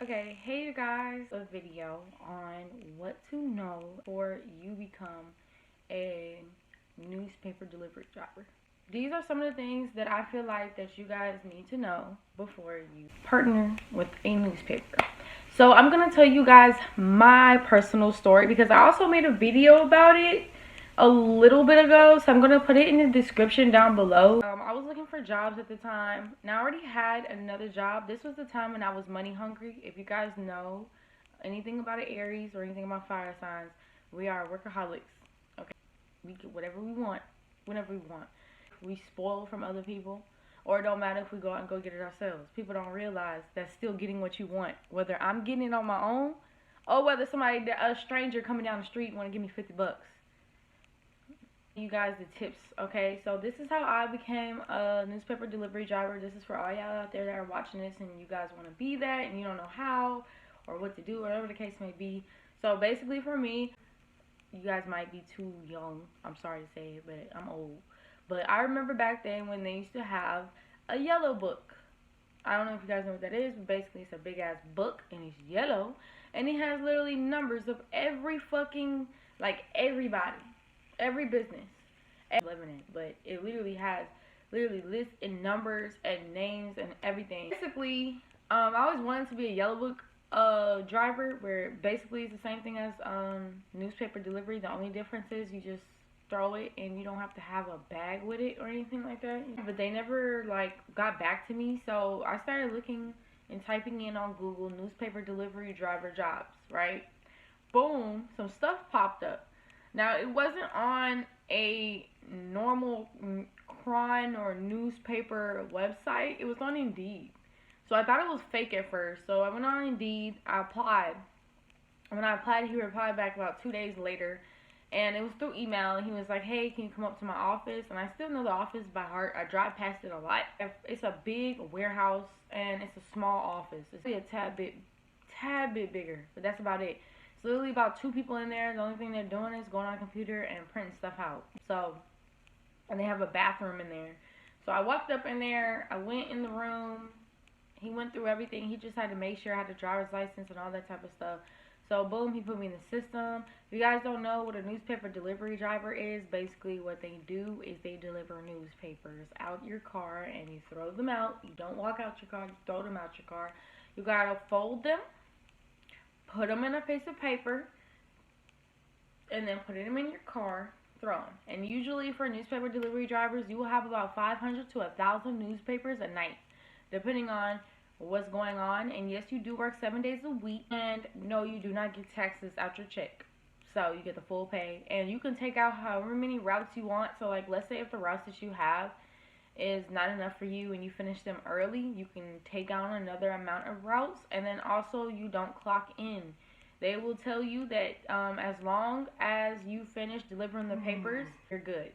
Okay, hey you guys, a video on what to know before you become a newspaper delivery driver. These are some of the things that I feel like that you guys need to know before you partner with a newspaper. So I'm gonna tell you guys my personal story because I also made a video about it a little bit ago, so I'm gonna put it in the description down below. I was looking for jobs at the time, and I already had another job. This was the time when I was money hungry. If you guys know anything about an Aries or anything about fire signs, we are workaholics. Okay, we get whatever we want, whenever we want. We spoil from other people, or it don't matter if we go out and go get it ourselves. People don't realize that's still getting what you want, whether I'm getting it on my own or whether a stranger coming down the street want to give me 50 bucks. You guys the tips, okay? So this is how I became a newspaper delivery driver. This is for all y'all out there that are watching this and you guys want to be that and you don't know how or what to do, whatever the case may be. So basically for me, you guys might be too young, I'm sorry to say it, but I'm old. But I remember back then when they used to have a yellow book. I don't know if you guys know what that is, but basically it's a big ass book and it's yellow and it has literally numbers of every fucking, like, everybody, every business, living in, but it literally has lists and numbers and names and everything. Basically, I always wanted to be a yellow book driver, where basically it's the same thing as newspaper delivery. The only difference is you just throw it and you don't have to have a bag with it or anything like that. But they never like got back to me, so I started looking and typing in on Google newspaper delivery driver jobs, right? Boom, some stuff popped up. Now it wasn't on a normal crime or newspaper website. It was on Indeed. So I thought it was fake at first. So I went on Indeed, I applied. When I applied, he replied back about 2 days later. And it was through email. And he was like, hey, can you come up to my office? And I still know the office by heart. I drive past it a lot. It's a big warehouse and it's a small office. It's a tad bit bigger. But that's about it. It's literally about 2 people in there. The only thing they're doing is going on a computer and printing stuff out. So, and they have a bathroom in there. So I walked up in there. I went in the room. He went through everything. He just had to make sure I had a driver's license and all that type of stuff. So boom, he put me in the system. If you guys don't know what a newspaper delivery driver is, basically what they do is they deliver newspapers out your car and you throw them out. You don't walk out your car, you throw them out your car. You gotta fold them, put them in a piece of paper, and then put them in your car, throw them. And usually for newspaper delivery drivers, you will have about 500 to 1,000 newspapers a night, depending on what's going on. And yes, you do work 7 days a week, and no, you do not get taxes out your check, so you get the full pay. And you can take out however many routes you want. So like, let's say if the routes that you have is not enough for you and you finish them early, you can take on another amount of routes. And then also, you don't clock in. They will tell you that as long as you finish delivering the papers, you're good.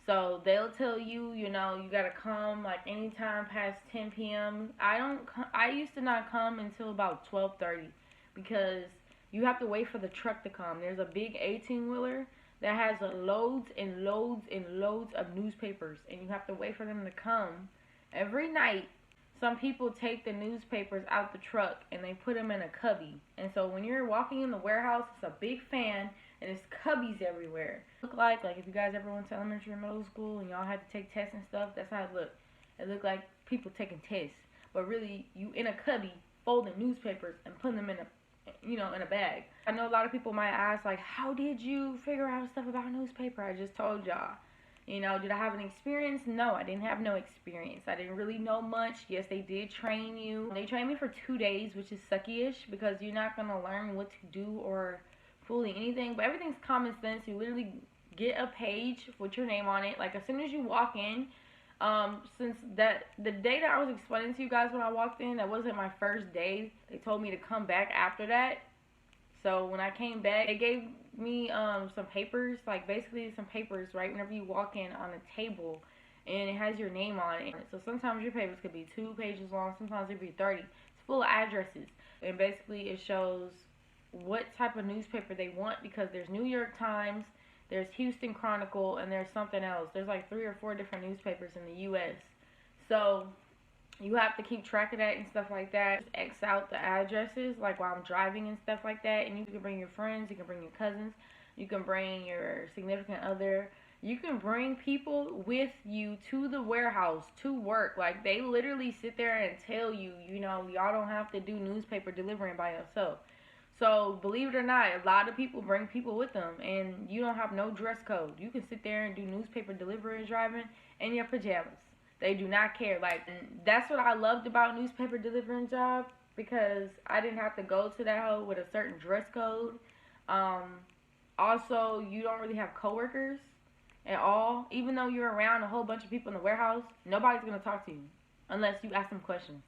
So they'll tell you, you know, you gotta come like anytime past 10 p.m. I used to not come until about 12:30 because you have to wait for the truck to come. There's a big 18-wheeler that has loads and loads and loads of newspapers, and you have to wait for them to come every night. Some people take the newspapers out the truck and they put them in a cubby. And so when you're walking in the warehouse, it's a big fan and it's cubbies everywhere. Look like if you guys ever went to elementary or middle school and y'all had to take tests and stuff, that's how it looked. It looked like people taking tests, but really you in a cubby folding newspapers and putting them in a bag. I know a lot of people might ask, like, how did you figure out stuff about a newspaper? I just told y'all. You know, did I have an experience? No, I didn't have no experience. I didn't really know much. Yes, they did train you. They trained me for 2 days, which is sucky-ish because you're not going to learn what to do or fully anything. But everything's common sense. You literally get a page with your name on it. Like, as soon as you walk in, since the day that I was explaining to you guys when I walked in, that wasn't my first day. They told me to come back after that. So when I came back, they gave me some papers, like basically some papers, right, whenever you walk in on a table, and it has your name on it. So sometimes your papers could be 2 pages long, sometimes it could be 30. It's full of addresses, and basically it shows what type of newspaper they want, because there's New York Times, there's Houston Chronicle, and there's something else. There's like 3 or 4 different newspapers in the U.S. So You have to keep track of that and stuff like that. Just X out the addresses, like while I'm driving and stuff like that. And you can bring your friends, you can bring your cousins, you can bring your significant other. You can bring people with you to the warehouse to work. Like, they literally sit there and tell you, you know, y'all don't have to do newspaper delivering by yourself. So, believe it or not, a lot of people bring people with them, and you don't have no dress code. You can sit there and do newspaper delivery and driving in your pajamas. They do not care. Like, that's what I loved about newspaper delivering job, because I didn't have to go to that hole with a certain dress code. Also, you don't really have coworkers at all. Even though you're around a whole bunch of people in the warehouse, nobody's going to talk to you unless you ask them questions.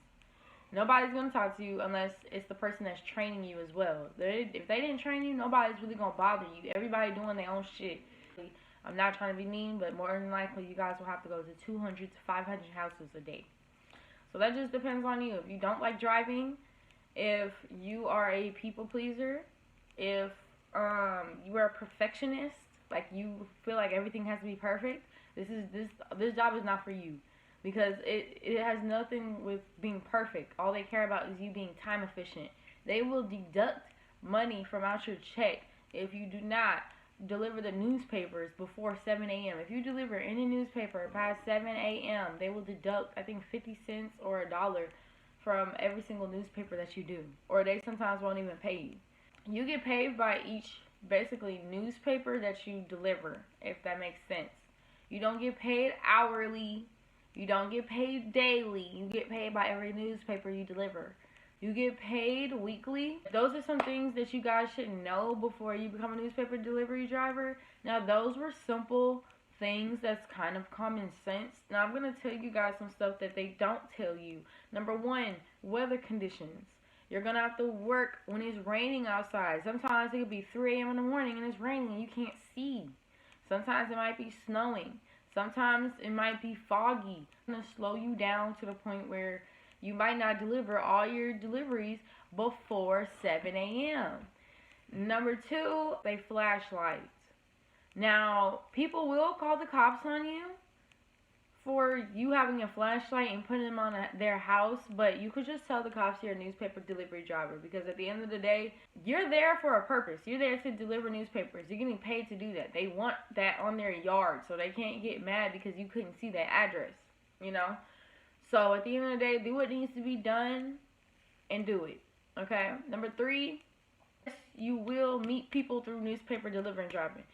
Nobody's going to talk to you unless it's the person that's training you as well. If they didn't train you, nobody's really going to bother you. Everybody doing their own shit. I'm not trying to be mean, but more than likely you guys will have to go to 200 to 500 houses a day. So that just depends on you. If you don't like driving, if you are a people pleaser, if you are a perfectionist, like you feel like everything has to be perfect, this job is not for you. Because it has nothing with being perfect. All they care about is you being time efficient. They will deduct money from out your check if you do not deliver the newspapers before 7 a.m. If you deliver any newspaper past 7 a.m., they will deduct, I think, 50 cents or $1 from every single newspaper that you do. Or they sometimes won't even pay you. You get paid by each, basically, newspaper that you deliver, if that makes sense. You don't get paid hourly. You don't get paid daily. You get paid by every newspaper you deliver. You get paid weekly. Those are some things that you guys should know before you become a newspaper delivery driver. Now, those were simple things that's kind of common sense. Now, I'm going to tell you guys some stuff that they don't tell you. Number one, weather conditions. You're going to have to work when it's raining outside. Sometimes it could be 3 a.m. in the morning and it's raining and you can't see. Sometimes it might be snowing. Sometimes it might be foggy. It's going to slow you down to the point where you might not deliver all your deliveries before 7 a.m. Number two, they flashlights. Now, people will call the cops on you for you having a flashlight and putting them on their house, but you could just tell the cops you're a newspaper delivery driver, because at the end of the day, you're there for a purpose. You're there to deliver newspapers. You're getting paid to do that. They want that on their yard, so they can't get mad because you couldn't see that address, you know? So at the end of the day, do what needs to be done and do it, okay? Number three, you will meet people through newspaper delivery and driving.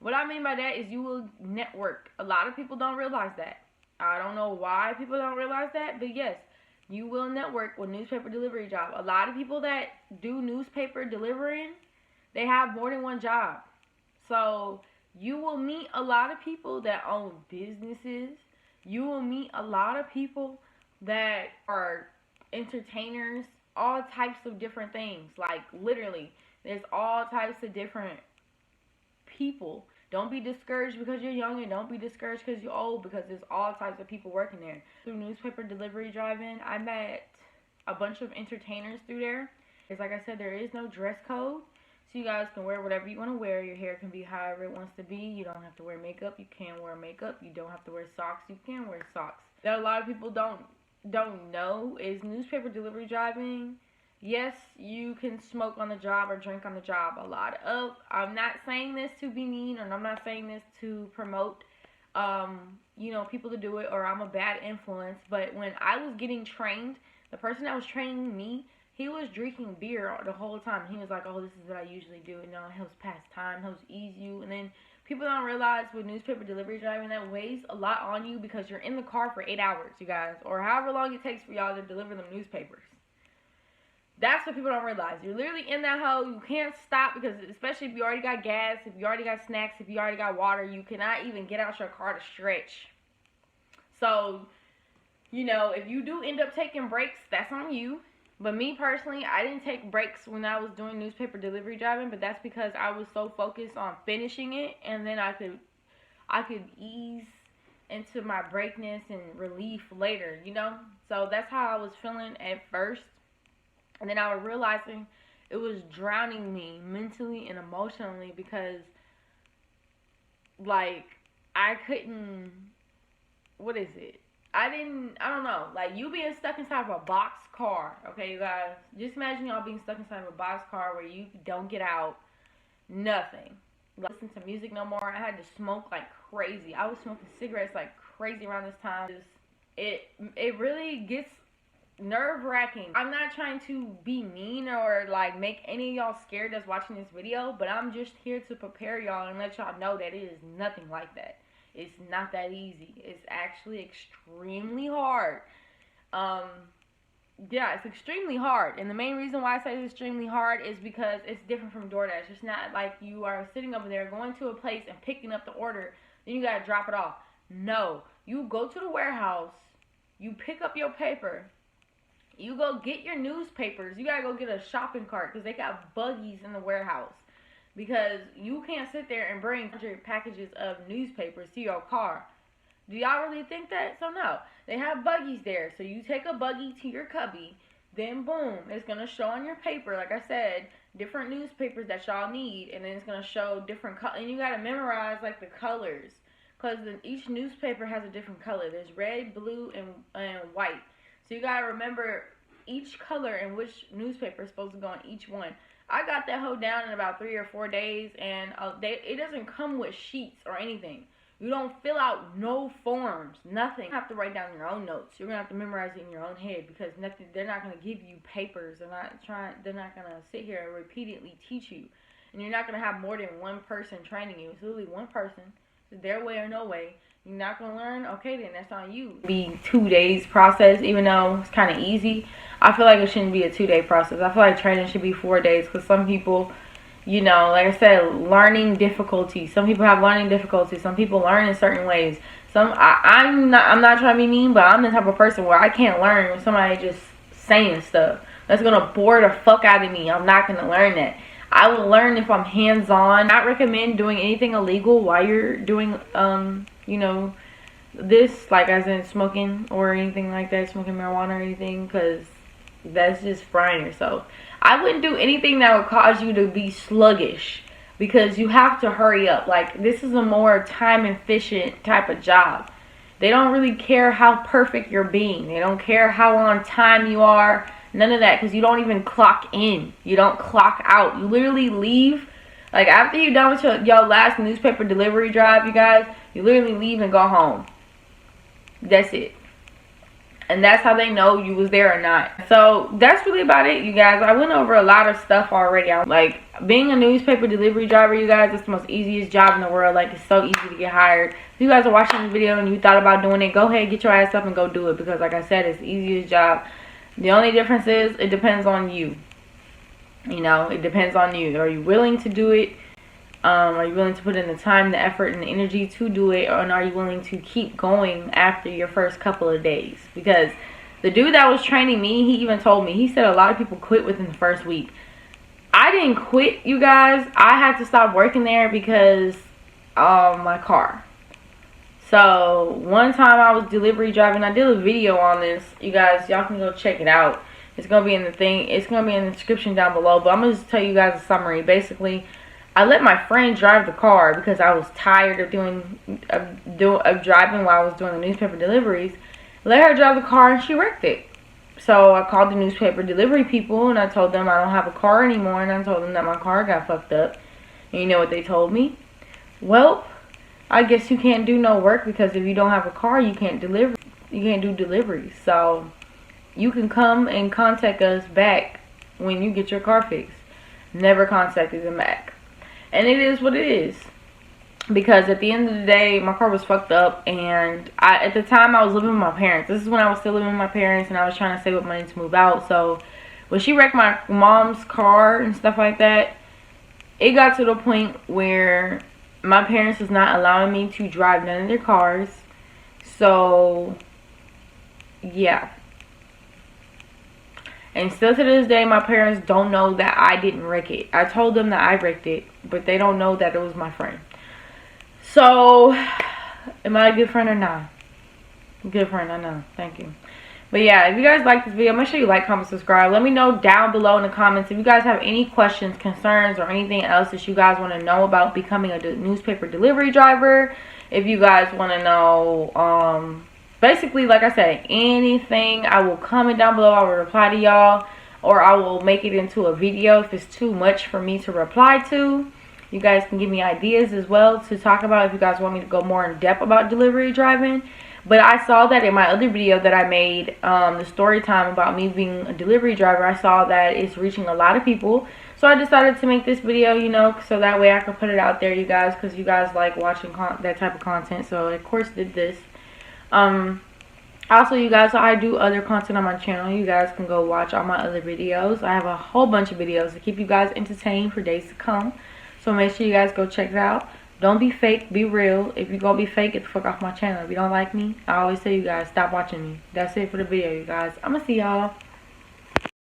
What I mean by that is you will network. A lot of people don't realize that. I don't know why people don't realize that, but yes, you will network with newspaper delivery job. A lot of people that do newspaper delivering, they have more than one job. So you will meet a lot of people that own businesses. You will meet a lot of people that are entertainers, all types of different things. Like, literally, there's all types of different people. Don't be discouraged because you're young, and don't be discouraged because you're old, because there's all types of people working there. Through newspaper delivery driving, I met a bunch of entertainers through there. It's like I said, there is no dress code, so you guys can wear whatever you want to wear. Your hair can be however it wants to be. You don't have to wear makeup. You can wear makeup. You don't have to wear socks. You can wear socks. That a lot of people don't know is newspaper delivery driving. Yes, you can smoke on the job or drink on the job. I'm not saying this to be mean, and I'm not saying this to promote, people to do it, or I'm a bad influence. But when I was getting trained, the person that was training me, he was drinking beer the whole time. He was like, oh, this is what I usually do. And it helps pass time, helps ease you. And then people don't realize with newspaper delivery driving, that weighs a lot on you because you're in the car for 8 hours, you guys, or however long it takes for y'all to deliver them newspapers. That's what people don't realize. You're literally in that hole. You can't stop, because especially if you already got gas, if you already got snacks, if you already got water, you cannot even get out your car to stretch. So, if you do end up taking breaks, that's on you. But me personally, I didn't take breaks when I was doing newspaper delivery driving, but that's because I was so focused on finishing it, and then I could ease into my breakness and relief later, So that's how I was feeling at first. And then I was realizing it was drowning me mentally and emotionally, because, I couldn't, I don't know, like, you being stuck inside of a box car, okay, you guys? Just imagine y'all being stuck inside of a box car where you don't get out, nothing. Listen to music no more. I had to smoke like crazy. I was smoking cigarettes like crazy around this time. It really gets nerve-wracking. I'm not trying to be mean or like make any of y'all scared that's watching this video, but I'm just here to prepare y'all and let y'all know that it is nothing like that. It's not that easy. It's actually extremely hard. Yeah, it's extremely hard. And the main reason why I say it's extremely hard is because it's different from DoorDash. It's not like you are sitting over there going to a place and picking up the order, then you gotta drop it off. No, you go to the warehouse, you pick up your paper, you go get your newspapers. You gotta go get a shopping cart because they got buggies in the warehouse. Because you can't sit there and bring 100 packages of newspapers to your car. Do y'all really think that? So no, they have buggies there. So you take a buggy to your cubby, then boom, it's gonna show on your paper, like I said, different newspapers that y'all need, and then it's gonna show different colors. And you gotta memorize like the colors, cause each newspaper has a different color. There's red, blue, and white. So you gotta remember each color and which newspaper is supposed to go on each one. I got that hoe down in about 3 or 4 days, and it doesn't come with sheets or anything. You don't fill out no forms, nothing. You have to write down your own notes. You're gonna have to memorize it in your own head because they're not gonna give you papers. They're not gonna sit here and repeatedly teach you, and you're not gonna have more than one person training you. It's literally one person. It's their way or no way. You're not gonna learn? Okay, then that's on you. Be 2 days process, even though it's kind of easy. I feel like it shouldn't be a 2-day process. I feel like training should be 4 days because some people, you know, like I said, learning difficulties. Some people have learning difficulties. Some people learn in certain ways. I'm not trying to be mean, but I'm the type of person where I can't learn when somebody just saying stuff that's gonna bore the fuck out of me. I'm not gonna learn that. I will learn if I'm hands-on. I recommend doing anything illegal while you're doing you know, this, like as in smoking or anything like that, smoking marijuana or anything, because that's just frying yourself. I wouldn't do anything that would cause you to be sluggish because you have to hurry up. Like, this is a more time efficient type of job. They don't really care how perfect you're being. They don't care how on time you are. None of that, because you don't even clock in. You don't clock out. You literally leave. Like, after you're done with your last newspaper delivery drive, you guys, you literally leave and go home. That's it. And that's how they know you was there or not. So that's really about it, you guys. I went over a lot of stuff already. Like, being a newspaper delivery driver, you guys, it's the most easiest job in the world. Like, it's so easy to get hired. If you guys are watching this video and you thought about doing it, go ahead, get your ass up and go do it. Because like I said, it's the easiest job. The only difference is it depends on you. You know, it depends on you. Are you willing to do it? Are you willing to put in the time, the effort, and the energy to do it? Or are you willing to keep going after your first couple of days? Because the dude that was training me, he even told me, he said a lot of people quit within the first week. I didn't quit, you guys. I had to stop working there because of my car. So one time I was delivery driving. I did a video on this, you guys. Y'all can go check it out. It's gonna be in the thing. It's gonna be in the description down below. But I'm gonna just tell you guys a summary. Basically, I let my friend drive the car because I was tired of driving while I was doing the newspaper deliveries. Let her drive the car and she wrecked it. So I called the newspaper delivery people and I told them I don't have a car anymore, and I told them that my car got fucked up. And you know what they told me? Well, I guess you can't do no work because if you don't have a car, you can't deliver. You can't do deliveries. So you can come and contact us back when you get your car fixed. Never contacted them back. And it is what it is. Because at the end of the day, my car was fucked up. And at the time, I was living with my parents. This is when I was still living with my parents. And I was trying to save up money to move out. So when she wrecked my mom's car and stuff like that, it got to the point where my parents was not allowing me to drive none of their cars. So, yeah. And still to this day, my parents don't know that I didn't wreck it. I told them that I wrecked it, but they don't know that it was my friend. So, am I a good friend or not? Good friend, I know. Thank you. But yeah, if you guys like this video, make sure you like, comment, subscribe. Let me know down below in the comments if you guys have any questions, concerns, or anything else that you guys want to know about becoming a newspaper delivery driver. If you guys want to know basically, like I said, anything, I will comment down below. I will reply to y'all, or I will make it into a video if it's too much for me to reply to. You guys can give me ideas as well to talk about if you guys want me to go more in depth about delivery driving. But I saw that in my other video that I made, the story time about me being a delivery driver, I saw that it's reaching a lot of people. So I decided to make this video, you know, so that way I can put it out there, you guys, because you guys like watching that type of content. So of course did this. Also, you guys, I do other content on my channel. You guys can go watch all my other videos. I have a whole bunch of videos to keep you guys entertained for days to come. So make sure you guys go check it out. Don't be fake, be real. If you're gonna be fake, get the fuck off my channel. If you don't like me, I always tell you guys, stop watching me. That's it for the video, you guys. I'm gonna see y'all.